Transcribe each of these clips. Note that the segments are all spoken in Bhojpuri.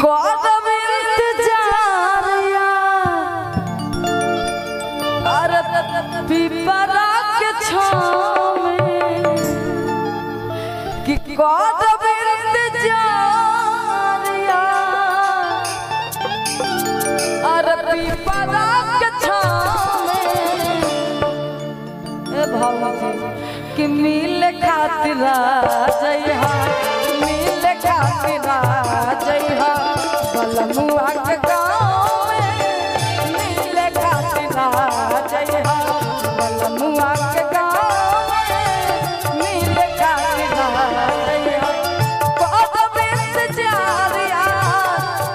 कदम इंतजार अरे पिपरा के छाँव में कि कदम इंतजार अरे पिपरा के छाँव में ए भौजी कि मिल खातिर जइहा मिल खातिर जइहा बलमुआ के गाँव में मिल खातिर जइहा बलमुआ के गाँव में मिल खातिर जइहा कदम इंतजार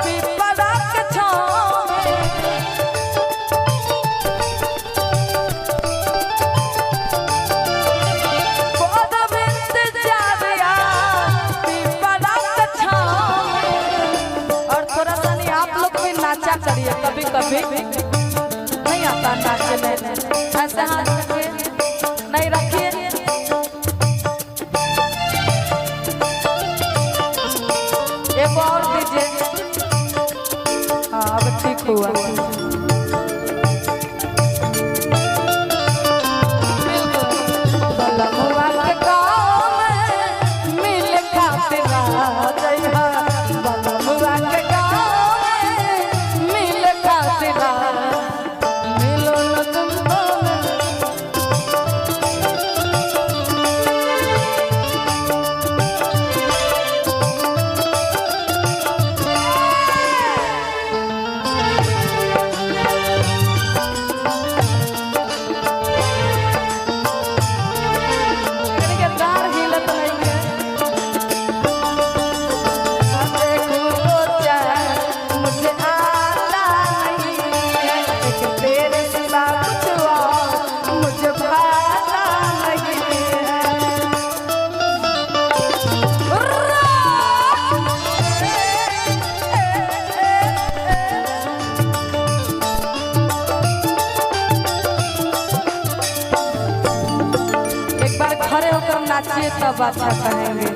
पिपरा के छाँव नाचा करिए कभी कभी नहीं आता नाचने ऐसे हाथ रखिए नहीं रखिए एक और दीजिए हाँ अब ठीक हुआ बलमुआ के गाँव में मिल खातिर जइहा बलमुआ के नाचिए तब अच्छा कहेंगे।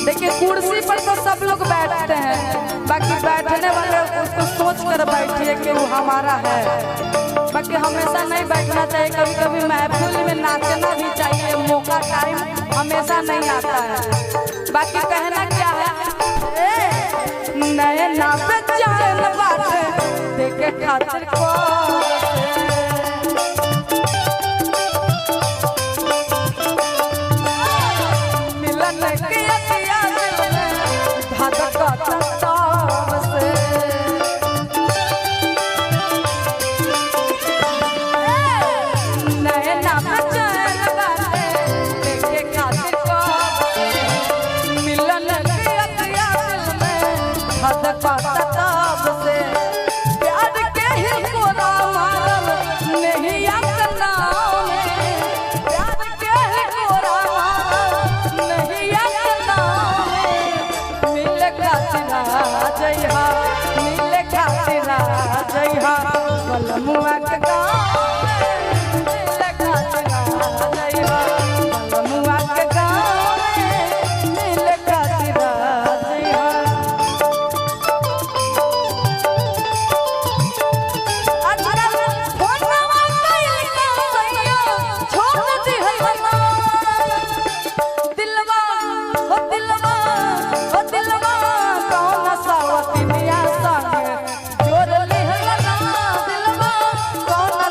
देखिए कुर्सी पर तो सब लोग बैठते हैं, बाकी बैठने वाले उसको सोच कर बैठिए कि वो हमारा है। बाकी हमेशा नहीं बैठना चाहिए, कभी कभी महफिल में नाचना भी चाहिए, मौका टाइम हमेशा नहीं आता है। बाकी कहना क्या है, नए ना पे चैन बाटे देखे खातिर को बलमुआ के गाँव मिल खातिर जइहा बलमुआ के गाँव मिल खातिर जइहा। छोड़ दिहला दिलवा हो दिलवा हो दिलवा कौन सावती मिया संगे जोर लिहला दिलवा कौन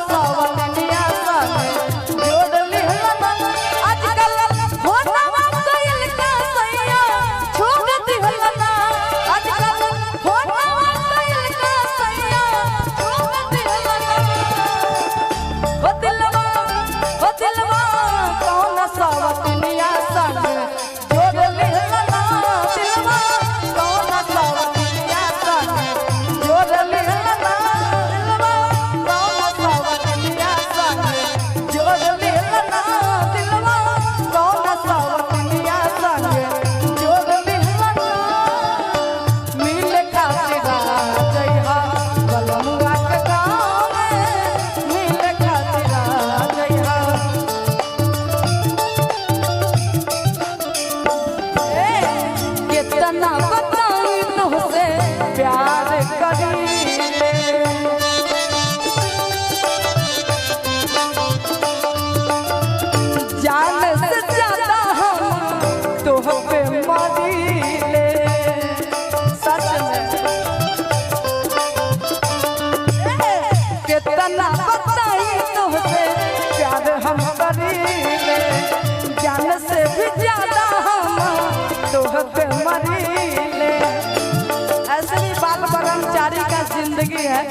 जिंदगी है,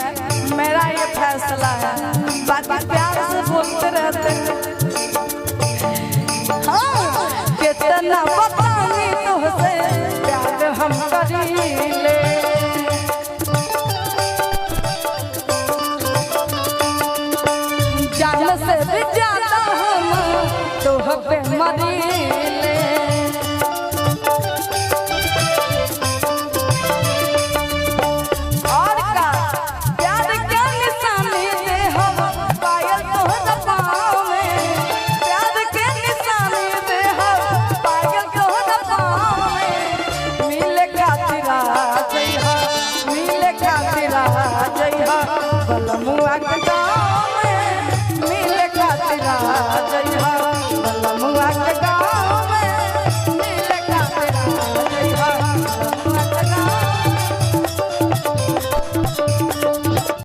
मेरा ये फैसला है। बाकी प्यार से बोलते रहते हैं। हाँ, कितना बतानी तुझसे प्यार हम करीले, जान से भी ज्यादा हम तुह पे मरीले। और का प्यार क्या निशानी दे हम पायल तोहर पाँव में, प्यार के निशानी दे हम पायल तोहर पाँव में। मिले खातिर आ जइहा, मिले खातिर आ जइहा बलमुआ के गाँव